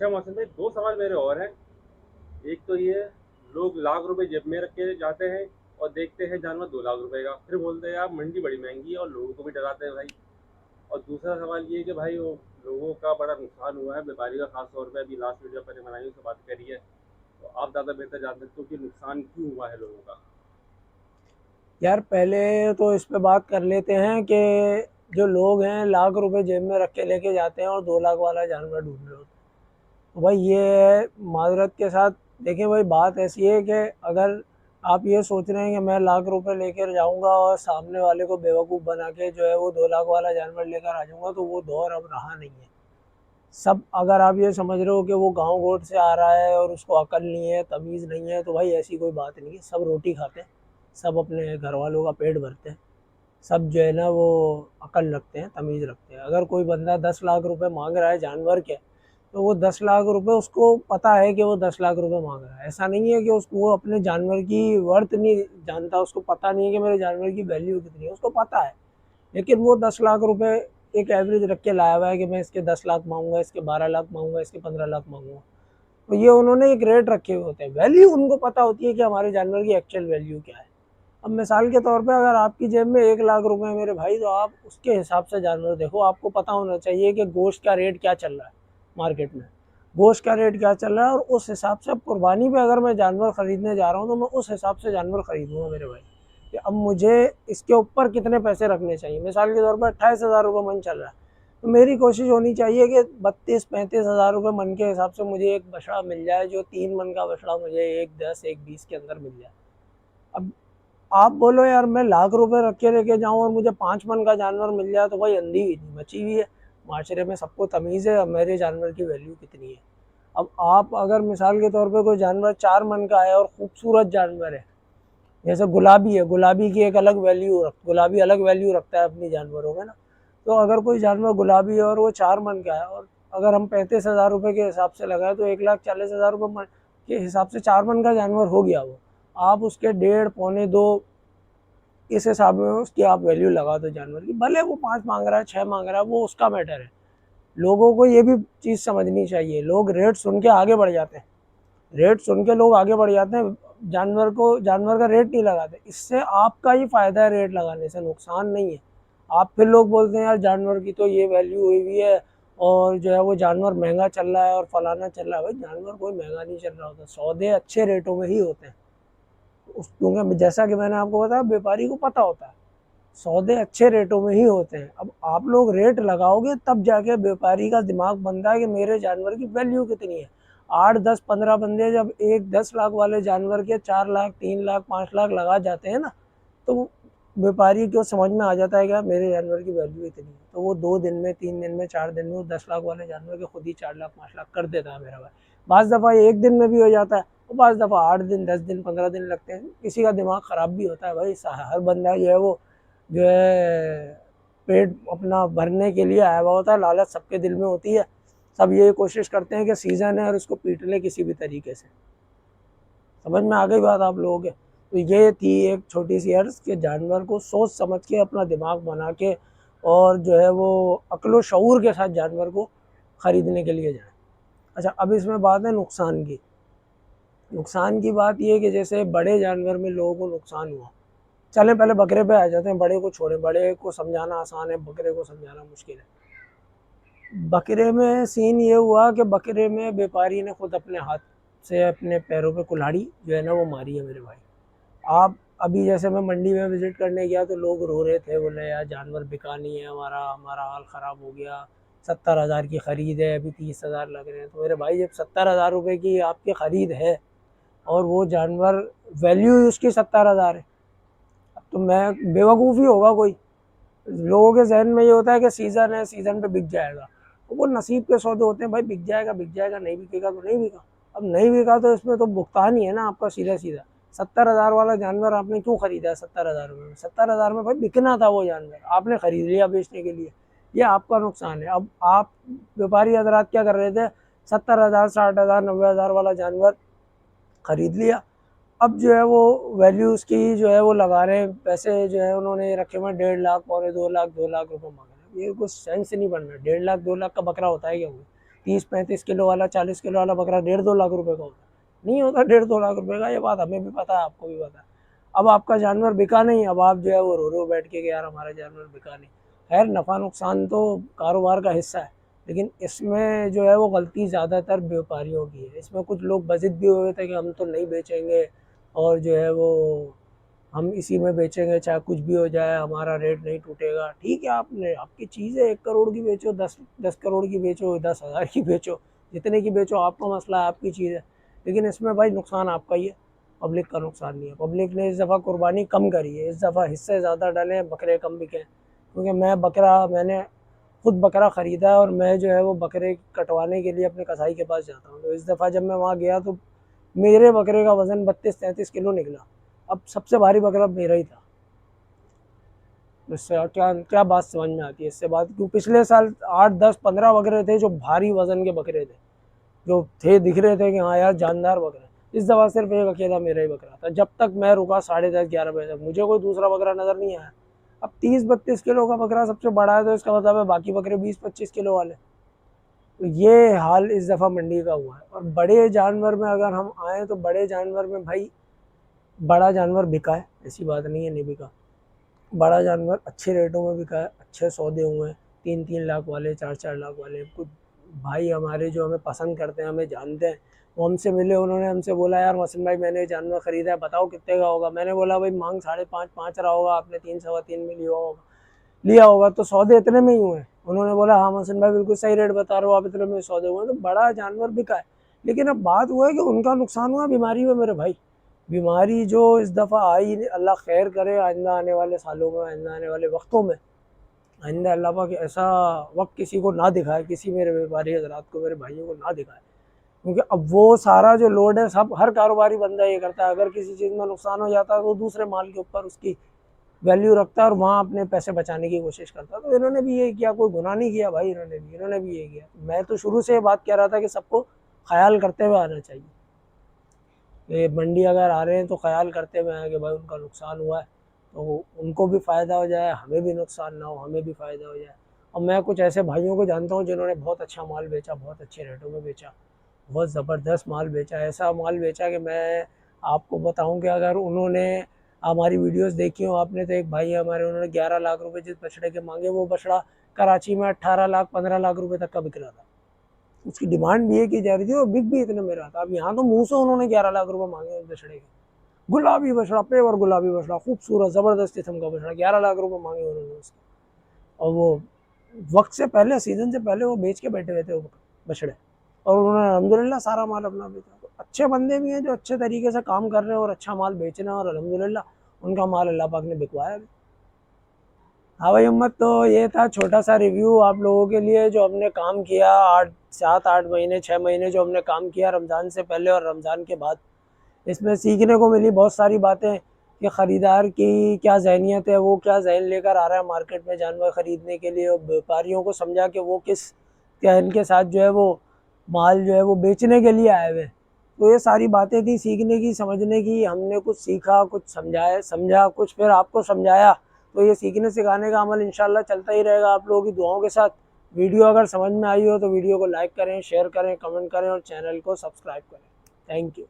अच्छा मोहसिन भाई, दो सवाल मेरे और हैं। एक तो ये, लोग लाख रुपए जेब में रख के जाते हैं और देखते हैं जानवर 2 लाख रुपए का, फिर बोलते हैं यार मंडी बड़ी महंगी है, और लोगों को भी डराते हैं भाई। और दूसरा सवाल ये कि भाई वो लोगों का बड़ा नुकसान हुआ है, व्यापारी का खास तौर पे। अभी लास्ट वीडियो मैंने बनाई उससे बात करी है, तो आप ज़्यादा बेहतर जान सकते हो कि नुकसान क्यों हुआ है लोगों का। यार पहले तो इस पे बात कर लेते हैं कि जो लोग हैं लाख रुपए जेब में रख के लेके जाते हैं और 2 लाख वाला जानवर ढूंढ रहे होते हैं। तो भाई ये माजरत के साथ देखिए भाई, बात ऐसी है कि अगर आप ये सोच रहे हैं कि मैं लाख रुपए लेकर जाऊंगा और सामने वाले को बेवकूफ़ बना के जो है वो 2 लाख वाला जानवर लेकर आ जाऊंगा, तो वो दौर अब रहा नहीं है। सब अगर आप ये समझ रहे हो कि वो गांव गोट से आ रहा है और उसको अकल नहीं है, तमीज़ नहीं है, तो भाई ऐसी कोई बात नहीं है। सब रोटी खाते हैं, सब अपने घर वालों का पेट भरते हैं, सब जो है ना वो अकल रखते हैं, तमीज़ रखते हैं। अगर कोई बंदा 10 लाख रुपए मांग रहा है जानवर के, तो वो 10 लाख रुपए उसको पता है कि वो 10 लाख रुपए मांग रहा है। ऐसा नहीं है कि उसको वो अपने जानवर की वर्थ नहीं जानता, उसको पता नहीं है कि मेरे जानवर की वैल्यू कितनी है, उसको पता है। लेकिन वो 10 लाख रुपए एक एवरेज रख के लाया हुआ है कि मैं इसके 10 लाख मांगूंगा, इसके 12 लाख मांगूंगा, इसके 15 लाख मांगूंगा। तो ये उन्होंने एक रेट रखे हुए होते हैं, वैल्यू उनको पता होती है कि हमारे जानवर की एक्चुअल वैल्यू क्या है। अब मिसाल के तौर पे अगर आपकी जेब में 1 लाख रुपए है मेरे भाई, तो आप उसके हिसाब से जानवर देखो। आपको पता होना चाहिए कि गोश्त का रेट क्या चल रहा है मार्केट में, गोश्त का रेट क्या चल रहा है, और उस हिसाब से अब कुर्बानी पे अगर मैं जानवर खरीदने जा रहा हूँ तो मैं उस हिसाब से जानवर खरीदूंगा मेरे भाई, कि अब मुझे इसके ऊपर कितने पैसे रखने चाहिए। मिसाल के तौर पर 28,000 रुपये मन चल रहा है, तो मेरी कोशिश होनी चाहिए कि 32-35 हज़ार रुपये मन के हिसाब से मुझे एक बछड़ा मिल जाए, जो 3 मन का बछड़ा मुझे 1-10 1-20 के अंदर मिल जाए। अब आप बोलो यार मैं लाख रुपए रख के लेके जाऊं और मुझे 5 मन का जानवर मिल जाए, तो भाई अंधी नहीं बची हुई है। माशरे में सबको तमीज़ है अब मेरे जानवर की वैल्यू कितनी है। अब आप अगर मिसाल के तौर पे कोई जानवर 4 मन का है और खूबसूरत जानवर है, जैसे गुलाबी है, गुलाबी की एक अलग वैल्यू गुलाबी अलग वैल्यू रखता है अपनी जानवरों में ना। तो अगर कोई जानवर गुलाबी है और वो 4 मन का है, और अगर हम 35,000 रुपये के हिसाब से लगाए, तो 1,40,000 रुपये के हिसाब से 4 मन का जानवर हो गया वो। आप उसके 1.5 पौने 2 इस हिसाब में उसकी आप वैल्यू लगा दो जानवर की। भले वो 5 मांग रहा है, 6 मांग रहा है, वो उसका मैटर है। लोगों को ये भी चीज़ समझनी चाहिए, लोग रेट सुन के आगे बढ़ जाते हैं, रेट सुन के लोग आगे बढ़ जाते हैं, जानवर का रेट नहीं लगाते। इससे आपका ही फायदा है, रेट लगाने से नुकसान नहीं है। आप फिर लोग बोलते हैं यार जानवर की तो ये वैल्यू हुई हुई है और जो है वो जानवर महंगा चल रहा है और फलाना चल रहा है। भाई जानवर कोई महंगा नहीं चल रहा होता, सौदे अच्छे रेटों में ही होते हैं। क्योंकि जैसा कि मैंने आपको बताया, व्यापारी को पता होता है सौदे अच्छे रेटों में ही होते हैं। अब आप लोग रेट लगाओगे तब जाके व्यापारी का दिमाग बनता है कि मेरे जानवर की वैल्यू कितनी है। 8 10 15 बंदे जब एक 10 लाख वाले जानवर के 4 लाख 3 लाख 5 लाख लगा जाते हैं ना, तो व्यापारी को समझ में आ जाता है कि मेरे जानवर की वैल्यू इतनी है। तो वो 2 दिन में 3 दिन में 4 दिन में वो 10 लाख वाले जानवर के खुद ही 4 लाख 5 लाख कर देता है मेरा भाई। बाज़ दफ़ा एक दिन में भी हो जाता है, और बाज़ दफ़ा 8 दिन 10 दिन 15 दिन लगते हैं। किसी का दिमाग ख़राब भी होता है भाई, हर बंदा जो है वो जो है पेट अपना भरने के लिए आया हुआ होता है, लालच सबके दिल में होती है। सब ये कोशिश करते हैं कि सीज़न है और इसको पीट ले किसी भी तरीके से। समझ में आ गई बात आप लोगों के? तो ये थी एक छोटी सी अर्ज़ कि जानवर को सोच समझ के अपना दिमाग बना के और जो है वो अक्ल व शऊर के साथ जानवर को ख़रीदने के लिए जाएं। अच्छा, अब इसमें बात है नुकसान की। नुकसान की बात ये है कि जैसे बड़े जानवर में लोगों को नुकसान हुआ, चलें पहले बकरे पे आ जाते हैं। बड़े को छोड़ें, बड़े को समझाना आसान है, बकरे को समझाना मुश्किल है। बकरे में सीन ये हुआ कि बकरे में व्यापारी ने खुद अपने हाथ से अपने पैरों पे कुल्हाड़ी जो है ना वो मारी है मेरे भाई। आप अभी जैसे मैं मंडी में विज़िट करने गया तो लोग रो रहे थे, बोले यार जानवर बिका नहीं है, हमारा हमारा हाल ख़राब हो गया, 70,000 की ख़रीद है, अभी 30,000 लग रहे हैं। तो मेरे भाई जब 70,000 रुपये की आपकी ख़रीद है और वो जानवर वैल्यू ही उसकी 70,000 है, तो मैं बेवकूफ़ी होगा कोई। लोगों के जहन में ये होता है कि सीज़न है, सीज़न पे बिक जाएगा। तो वो नसीब के सौदे होते हैं भाई, बिक जाएगा, नहीं बिकेगा तो नहीं बिका। अब नहीं बिका तो इसमें तो भुगतान ही है ना आपका सीधा सीधा। 70,000 वाला जानवर आपने क्यों खरीदा है 70,000 रुपये में? 70,000 में भाई बिकना था वो जानवर, आपने खरीद लिया बेचने के लिए, ये आपका नुकसान है। अब आप व्यापारी हजरात क्या कर रहे थे, 70,000 60,000 90,000 वाला जानवर खरीद लिया। अब जो है वो वैल्यू उसकी जो है वो लगा रहे हैं, पैसे जो है उन्होंने रखे हुए 1.5 लाख 1.25 लाख 2 लाख 2 लाख रुपए मांग रहे हैं। ये कुछ सेंस नहीं बन रहा। 1.5 लाख 2 लाख का बकरा होता है क्या? 30-35 किलो वाला, 40 किलो वाला बकरा 1.5-2 लाख रुपए का होता है, नहीं होता 1.5-2 लाख रुपए का। ये बात हमें भी पता है, आपको भी पता है। अब आपका जानवर बिका नहीं, अब आप जो है वो रो बैठ के कि यार हमारा जानवर बिका नहीं। खैर नफ़ा नुकसान तो कारोबार का हिस्सा है, लेकिन इसमें जो है वो गलती ज़्यादातर व्यापारियों की है। इसमें कुछ लोग बज़िद भी हुए थे कि हम तो नहीं बेचेंगे और जो है वो हम इसी में बेचेंगे, चाहे कुछ भी हो जाए, हमारा रेट नहीं टूटेगा। ठीक है, आपने आपकी चीज़ है, 1 करोड़ की बेचो, 10 करोड़ की बेचो, 10,000 की बेचो, जितने की बेचो, आपका मसला है, आपकी चीज़ है। लेकिन इसमें भाई नुकसान आपका ही है, पब्लिक का नुकसान नहीं है। पब्लिक ने इस दफ़ा कुर्बानी कम करी है, इस दफ़ा हिस्से ज़्यादा डाले, बकरे कम बिके। क्योंकि मैंने खुद बकरा ख़रीदा है और मैं जो है वो बकरे कटवाने के लिए अपने कसाई के पास जाता हूँ। तो इस दफ़ा जब मैं वहाँ गया तो मेरे बकरे का वज़न 32-33 किलो निकला। अब सबसे भारी बकरा मेरा ही था। इससे क्या क्या बात समझ में आती है इससे बात, क्यों पिछले साल 8-10-15 बकरे थे जो भारी वज़न के बकरे थे, जो थे दिख रहे थे कि हाँ यार जानदार बकरा। इस दफ़ा सिर्फ एक अकेला मेरा ही बकरा था। जब तक मैं रुका 10:30-11 बजे तक मुझे कोई दूसरा बकरा नज़र नहीं आया। अब 30-32 किलो का बकरा सबसे बड़ा है, तो इसका मतलब है बाकी बकरे 20-25 किलो वाले। तो ये हाल इस दफ़ा मंडी का हुआ है। और बड़े जानवर में अगर हम आएँ तो बड़े जानवर में भाई बड़ा जानवर बिका है, ऐसी बात नहीं है नहीं बिका। बड़ा जानवर अच्छे रेटों में बिका है, अच्छे सौदे हुए हैं, 3-3 लाख वाले, 4-4 लाख वाले। कुछ भाई हमारे जो हमें पसंद करते हैं, हमें जानते हैं, वो हमसे मिले, उन्होंने हमसे बोला यार मोहसिन भाई मैंने जानवर ख़रीदा है, बताओ कितने का होगा। मैंने बोला भाई मांग 5.5 रहा होगा, आपने 3-3.25 में लिया होगा तो सौदे इतने में ही हुए। उन्होंने बोला हाँ मोहसिन भाई बिल्कुल सही रेट बता रहे हो आप, इतने में सौदे हुए। तो बड़ा जानवर बिका है। लेकिन अब बात हुआ है कि उनका नुकसान हुआ बीमारी में मेरे भाई। बीमारी जो इस दफ़ा आई, अल्लाह खैर करे आइंदा आने वाले सालों में, आइंदा आने वाले वक्तों में, आइंदा अल्लाह पाक ऐसा वक्त किसी को ना दिखाए, किसी मेरे व्यापारी हजरात को, मेरे भाइयों को ना दिखाए। क्योंकि अब वो सारा जो लोड है सब हर कारोबारी बंदा ये करता है, अगर किसी चीज़ में नुकसान हो जाता है तो दूसरे माल के ऊपर उसकी वैल्यू रखता है और वहाँ अपने पैसे बचाने की कोशिश करता है। तो इन्होंने भी ये किया, कोई गुनाह नहीं किया भाई, इन्होंने भी ये किया। मैं तो शुरू से ये बात कह रहा था कि सबको ख्याल करते हुए आना चाहिए। ये मंडी अगर आ रहे हैं तो ख्याल करते हुए आए कि भाई उनका नुकसान हुआ है तो उनको भी फ़ायदा हो जाए, हमें भी नुकसान ना हो, हमें भी फ़ायदा हो जाए। और मैं कुछ ऐसे भाइयों को जानता हूँ जिन्होंने बहुत अच्छा माल बेचा, बहुत अच्छे रेटों में बेचा, बहुत ज़बरदस्त माल बेचा, ऐसा माल बेचा कि मैं आपको बताऊं कि अगर उन्होंने हमारी वीडियोस देखी हो आपने, तो एक भाई है हमारे, उन्होंने 11 लाख रुपए जिस बछड़े के मांगे, वो बछड़ा कराची में 18 लाख 15 लाख रुपए तक का बिक रहा था। उसकी डिमांड भी ये की जा रही थी और बिक भी इतने में रहा था। अब यहाँ तो मुँह से उन्होंने 11 लाख रुपये मांगे उस बछड़े के। गुलाबी बछड़ा, पेवर गुलाबी बछड़ा, खूबसूरत ज़बरदस्त किस्म का बछड़ा, 11 लाख रुपये मांगे उन्होंने उसके। और वो वक्त से पहले, सीज़न से पहले वो बेच के बैठे हुए थे वो बछड़े, और उन्होंने अल्हम्दुलिल्लाह सारा माल अपना बेचा। तो अच्छे बंदे भी हैं जो अच्छे तरीके से काम कर रहे हैं और अच्छा माल बेच रहे हैं, और अल्हम्दुलिल्लाह उनका माल अल्लाह पाक ने बिकवाया भी। हाँ भाई उम्मत, तो ये था छोटा सा रिव्यू आप लोगों के लिए, जो हमने काम किया 7-8 महीने 6 महीने जो हमने काम किया रमज़ान से पहले और रमज़ान के बाद। इसमें सीखने को मिली बहुत सारी बातें कि ख़रीदार की क्या ज़हनियत है, वो क्या ज़हन लेकर आ रहा है मार्केट में जानवर ख़रीदने के लिए, और व्यापारियों को समझा कि वो किस जहन के साथ जो है वो माल जो है वो बेचने के लिए आए हुए हैं। तो ये सारी बातें थी सीखने की, समझने की। हमने कुछ सीखा, कुछ समझा, कुछ फिर आपको समझाया। तो ये सीखने सिखाने का अमल इंशाल्लाह चलता ही रहेगा आप लोगों की दुआओं के साथ। वीडियो अगर समझ में आई हो तो वीडियो को लाइक करें, शेयर करें, कमेंट करें और चैनल को सब्सक्राइब करें। Thank you.